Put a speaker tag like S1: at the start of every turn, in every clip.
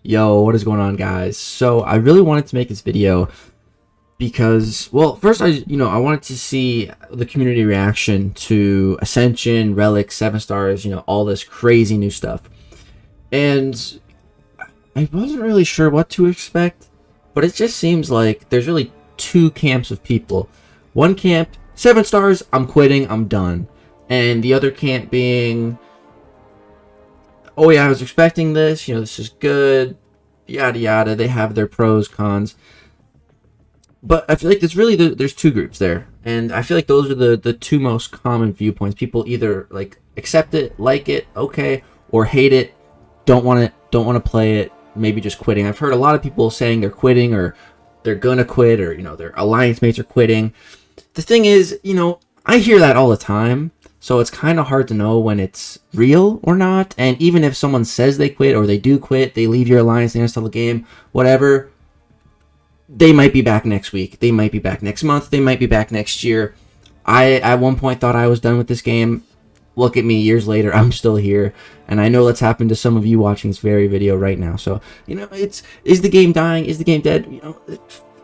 S1: Yo, what is going on, guys? So I really wanted to make this video because, well, first I wanted to see the community reaction to Ascension, Relic, 7 stars, all this crazy new stuff. And I wasn't really sure what to expect, but it just seems like there's really two camps of people. One camp, 7 stars, I'm quitting, I'm done. And the other camp being, oh yeah, I was expecting this, this is good, yada yada. They have their pros, cons. But I feel like there's two groups there. And I feel like those are the two most common viewpoints. People either like accept it, like it, okay, or hate it, don't want to play it, maybe just quitting. I've heard a lot of people saying they're quitting or they're gonna quit, or their alliance mates are quitting. The thing is, I hear that all the time. So it's kind of hard to know when it's real or not. And even if someone says they quit or they do quit, they leave your alliance, they uninstall the game, whatever, they might be back next week. They might be back next month. They might be back next year. I, at one point, thought I was done with this game. Look at me, years later, I'm still here. And I know that's happened to some of you watching this very video right now. So, is the game dying? Is the game dead?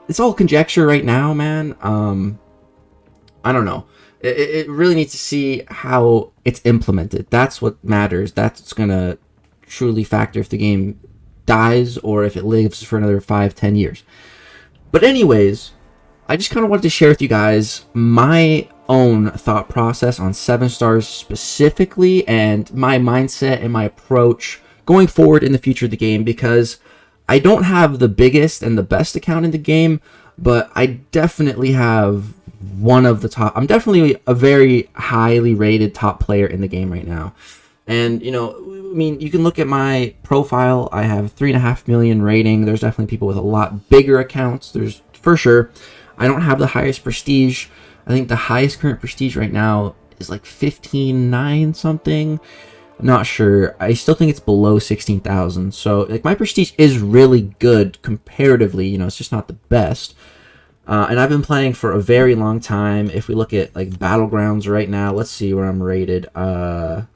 S1: It's all conjecture right now, man. I don't know. It really needs to see how it's implemented. That's what matters. That's what's going to truly factor if the game dies or if it lives for another 5-10 years. But anyways, I just kind of wanted to share with you guys my own thought process on 7 stars specifically, and my mindset and my approach going forward in the future of the game, because I don't have the biggest and the best account in the game, but I definitely have one of the top. I'm definitely a very highly rated top player in the game right now. And you can look at my profile. I have 3.5 million rating. There's definitely people with a lot bigger accounts. There's for sure. I don't have the highest prestige. I think the highest current prestige right now is like 15.9 something. I'm not sure. I still think it's below 16,000. So like my prestige is really good comparatively. It's just not the best. And I've been playing for a very long time. If we look at like Battlegrounds right now, let's see where I'm rated. I'm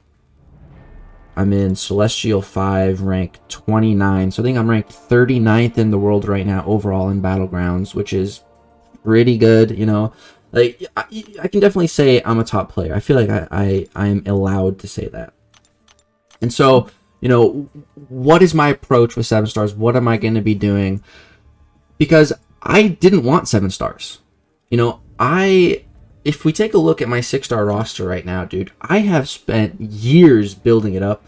S1: in Celestial 5, rank 29. So I think I'm ranked 39th in the world right now overall in Battlegrounds, which is pretty good, Like, I can definitely say I'm a top player. I feel like I am allowed to say that. And so, what is my approach with 7 stars? What am I going to be doing? Because I didn't want 7 stars. If we take a look at my 6-star roster right now, dude, I have spent years building it up.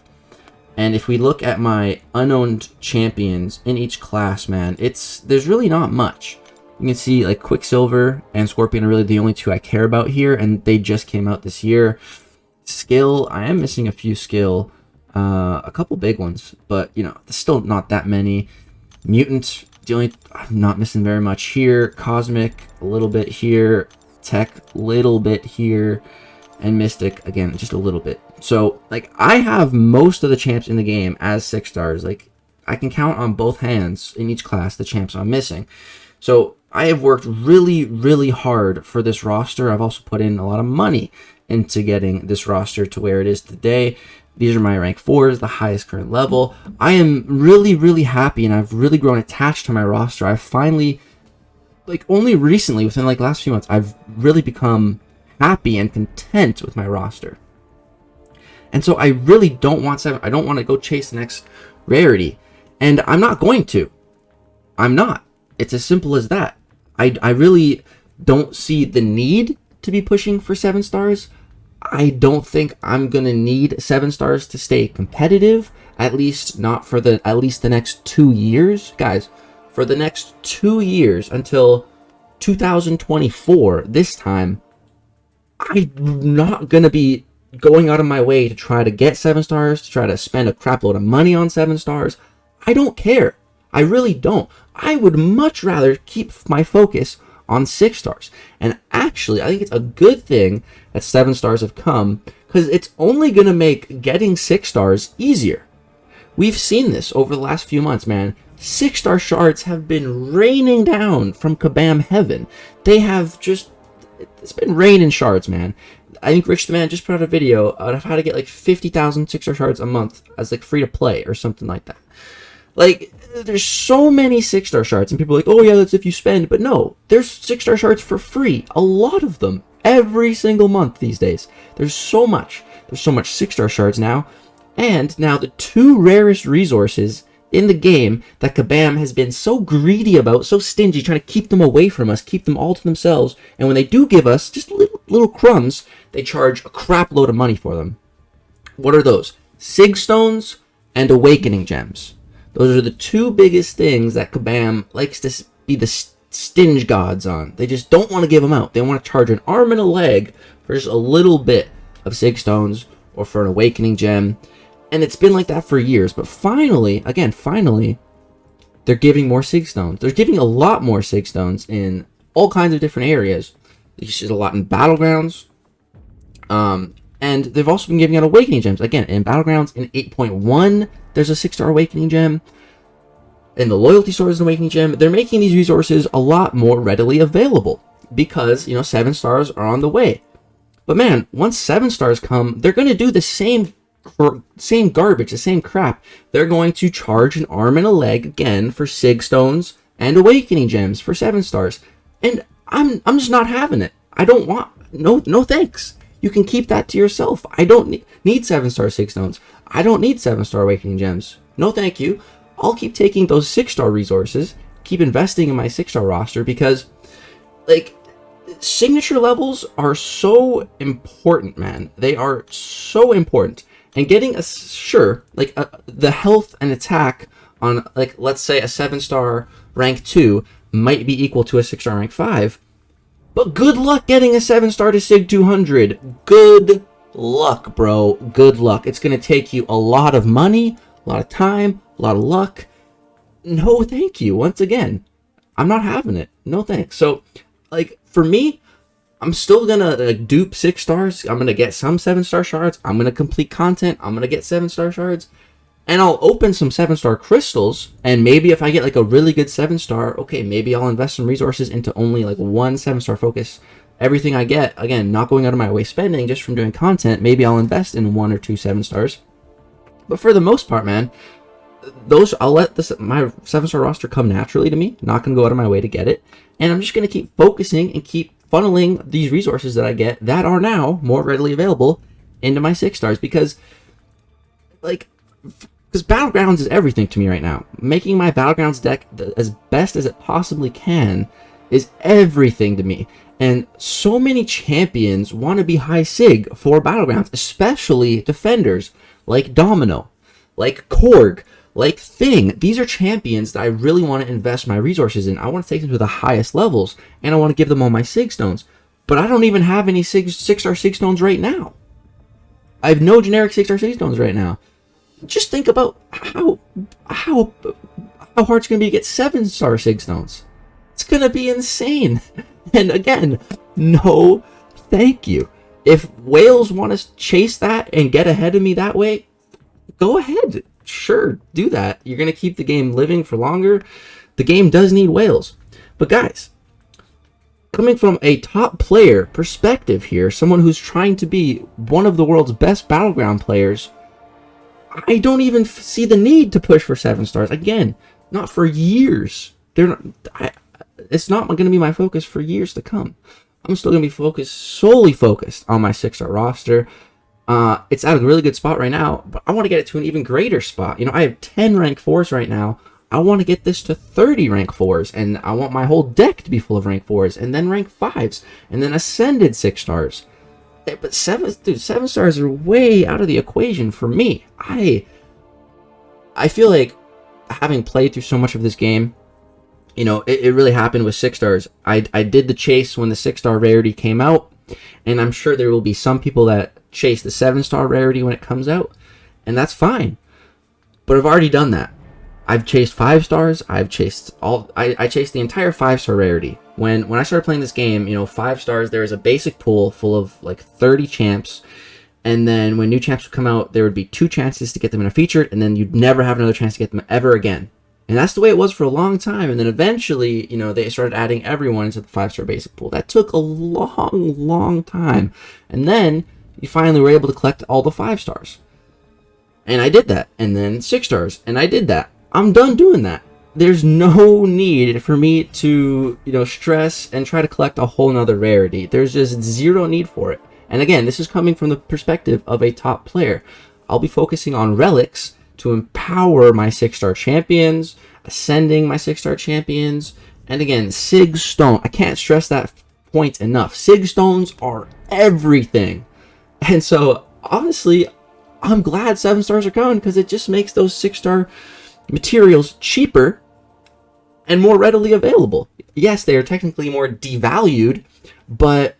S1: And if we look at my unowned champions in each class, man, there's really not much. You can see like Quicksilver and Scorpion are really the only two I care about here, and they just came out this year. Skill, I am missing a few skill, a couple big ones, but there's still not that many. Mutant, I'm not missing very much here. Cosmic, a little bit here. Tech, little bit here. And Mystic, again, just a little bit. So, like, I have most of the champs in the game as 6 stars. Like, I can count on both hands in each class the champs I'm missing. So, I have worked really, really hard for this roster. I've also put in a lot of money into getting this roster to where it is today. These are my rank 4s, the highest current level. I am really, really happy, and I've really grown attached to my roster. I've finally, like, only recently, within like last few months, I've really become happy and content with my roster. And so I really don't want 7. I don't want to go chase the next rarity. And I'm not going to. I'm not. It's as simple as that. I really don't see the need to be pushing for 7 stars. I don't think I'm going to need 7 stars to stay competitive, at least not for the next 2 years. Guys, for the next 2 years until 2024, this time, I'm not going to be going out of my way to try to get 7 stars, to try to spend a crap load of money on 7 stars. I don't care. I really don't. I would much rather keep my focus on 6 stars. And actually, I think it's a good thing that 7 stars have come, because it's only going to make getting 6 stars easier. We've seen this over the last few months, man. 6-star shards have been raining down from Kabam Heaven. They have just... It's been raining shards, man. I think Rich the Man just put out a video of how to get like 50,000 6-star shards a month as like free to play or something like that. Like, there's so many 6-star shards, and people are like, oh yeah, that's if you spend. But no, there's 6-star shards for free. A lot of them. Every single month these days. There's so much. There's so much 6-star shards now. And now the 2 rarest resources in the game that Kabam has been so greedy about, so stingy, trying to keep them away from us, keep them all to themselves. And when they do give us just little crumbs, they charge a crap load of money for them. What are those? Sig Stones and Awakening Gems. Those are the 2 biggest things that Kabam likes to be the stinge gods on. They just don't want to give them out. They want to charge an arm and a leg for just a little bit of Sig Stones or for an Awakening Gem. And it's been like that for years. But finally, they're giving more Sig Stones. They're giving a lot more Sig Stones in all kinds of different areas. There's a lot in Battlegrounds. And they've also been giving out Awakening Gems. Again, in Battlegrounds, in 8.1, there's a 6-star Awakening Gem. In the Loyalty Store, there's an Awakening Gem. They're making these resources a lot more readily available because, 7 stars are on the way. But man, once 7 stars come, they're going to do the same garbage, the same crap. They're going to charge an arm and a leg again for Sig Stones and Awakening Gems for 7 stars. And I'm just not having it. I don't want... No thanks. You can keep that to yourself. I don't need 7-star Sig Stones. I don't need 7-star Awakening Gems. No thank you. I'll keep taking those 6-star resources, keep investing in my 6-star roster, because, like, signature levels are so important, man. They are so important. And getting the health and attack on, like, let's say a 7-star rank 2 might be equal to a 6-star rank 5. But good luck getting a 7-star to Sig 200. Good luck, bro. Good luck. It's going to take you a lot of money, a lot of time, a lot of luck. No, thank you. Once again, I'm not having it. No thanks. So, like, for me, I'm still going to dupe 6 stars. I'm going to get some 7-star shards. I'm going to complete content. I'm going to get 7-star shards. And I'll open some 7-star crystals, and maybe if I get like a really good 7-star, okay, maybe I'll invest some resources into only like 1 7-star focus. Everything I get, again, not going out of my way spending just from doing content, maybe I'll invest in 1 or 2 7-stars. But for the most part, man, I'll let my 7-star roster come naturally to me. Not going to go out of my way to get it. And I'm just going to keep focusing and keep funneling these resources that I get that are now more readily available into my 6 stars, because, like, because Battlegrounds is everything to me right now. Making my Battlegrounds deck as best as it possibly can is everything to me. And so many champions want to be high Sig for Battlegrounds, especially defenders like Domino, like Korg, like Thing. These are champions that I really want to invest my resources in. I want to take them to the highest levels, and I want to give them all my Sig Stones. But I don't even have any 6-star Sig Stones right now. I have no generic 6-star Sig Stones right now. Just think about how hard it's going to be to get 7-star Sig Stones. It's going to be insane. And again, no thank you. If whales want to chase that and get ahead of me that way, go ahead. Sure, do that. You're going to keep the game living for longer. The game does need whales. But guys, coming from a top player perspective here, someone who's trying to be one of the world's best Battleground players, I don't even see the need to push for 7 stars. Again, not for years. It's not going to be my focus for years to come. I'm still going to be solely focused on my 6-star roster. It's at a really good spot right now, but I want to get it to an even greater spot. I have 10 rank 4s right now. I want to get this to 30 rank 4s, and I want my whole deck to be full of rank 4s, and then rank 5s, and then ascended 6 stars. But 7 stars are way out of the equation for me. I feel like, having played through so much of this game, it really happened with 6 stars. I did the chase when the 6-star rarity came out, and I'm sure there will be some people that chase the 7-star rarity when it comes out, and that's fine. But I've already done that. I've chased 5 stars. I chased the entire 5-star rarity. When I started playing this game, 5 stars, there was a basic pool full of like 30 champs, and then when new champs would come out, there would be 2 chances to get them in a featured, and then you'd never have another chance to get them ever again. And that's the way it was for a long time. And then eventually, they started adding everyone into the 5-star basic pool. That took a long, long time. And then you finally were able to collect all the 5 stars. And I did that. And then 6 stars. And I did that. I'm done doing that. There's no need for me to, stress and try to collect a whole nother rarity. There's just zero need for it. And again, this is coming from the perspective of a top player. I'll be focusing on relics to empower my 6-star champions, ascending my 6-star champions, and again, Sig Stone. I can't stress that point enough. Sig Stones are everything. And so, honestly, I'm glad 7 stars are coming because it just makes those 6-star materials cheaper and more readily available. Yes, they are technically more devalued, but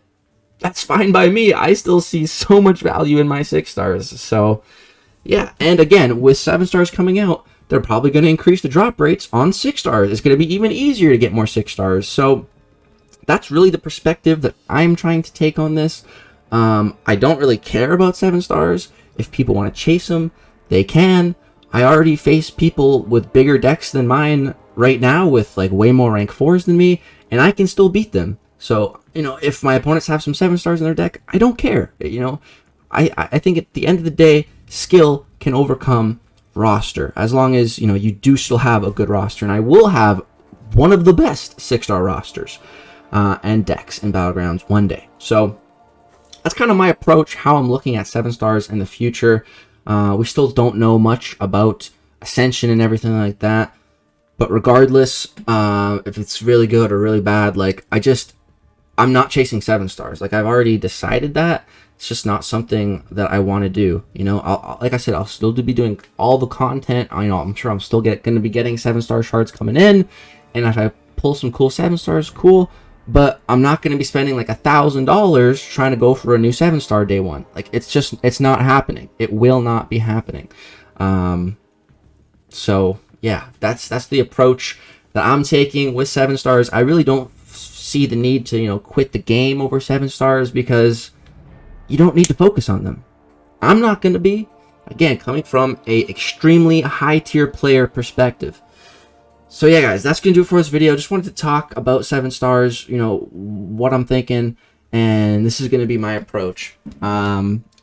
S1: that's fine by me. I still see so much value in my 6 stars. So yeah, and again, with 7 stars coming out, they're probably going to increase the drop rates on 6 stars. It's going to be even easier to get more 6 stars. So that's really the perspective that I'm trying to take on this. I don't really care about 7 stars. If people want to chase them, they can. I already face people with bigger decks than mine right now with like way more rank 4s than me, and I can still beat them. So, if my opponents have some 7 stars in their deck, I don't care. I think at the end of the day, skill can overcome roster, as long as, you do still have a good roster. And I will have one of the best 6-star rosters and decks in Battlegrounds one day. So that's kind of my approach, how I'm looking at 7 stars in the future. We still don't know much about Ascension and everything like that. But regardless, if it's really good or really bad, like, I'm not chasing 7 stars. Like, I've already decided that. It's just not something that I want to do. Like I said, I'll still be doing all the content. I'm sure I'm still going to be getting 7-star shards coming in. And if I pull some cool 7 stars, cool. But I'm not going to be spending like $1,000 trying to go for a new 7-star day one. Like, it's not happening. It will not be happening. So yeah, that's the approach that I'm taking with 7 stars. I really don't see the need to, quit the game over 7 stars because you don't need to focus on them. I'm not going to be, again, coming from a extremely high tier player perspective. So yeah, guys, that's going to do it for this video. Just wanted to talk about 7 stars, what I'm thinking, and this is going to be my approach.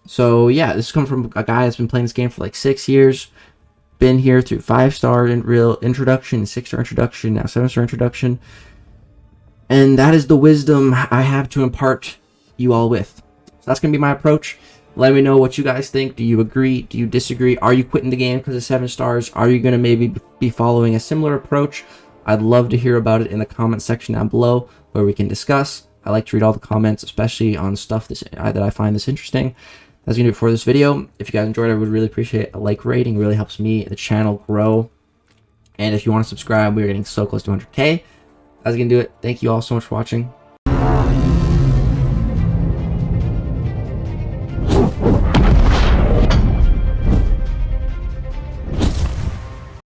S1: So yeah, this is coming from a guy that's been playing this game for like 6 years. Been here through 5-star real introduction, 6-star introduction, now 7-star introduction. And that is the wisdom I have to impart you all with. So that's going to be my approach. Let me know what you guys think. Do you agree? Do you disagree? Are you quitting the game because of 7 stars? Are you going to maybe be following a similar approach? I'd love to hear about it in the comment section down below where we can discuss. I like to read all the comments, especially on stuff that I find this interesting. That's going to do it for this video. If you guys enjoyed it, I would really appreciate a like rating. It really helps me and the channel grow. And if you want to subscribe, we're getting so close to 100K. That's going to do it. Thank you all so much for watching.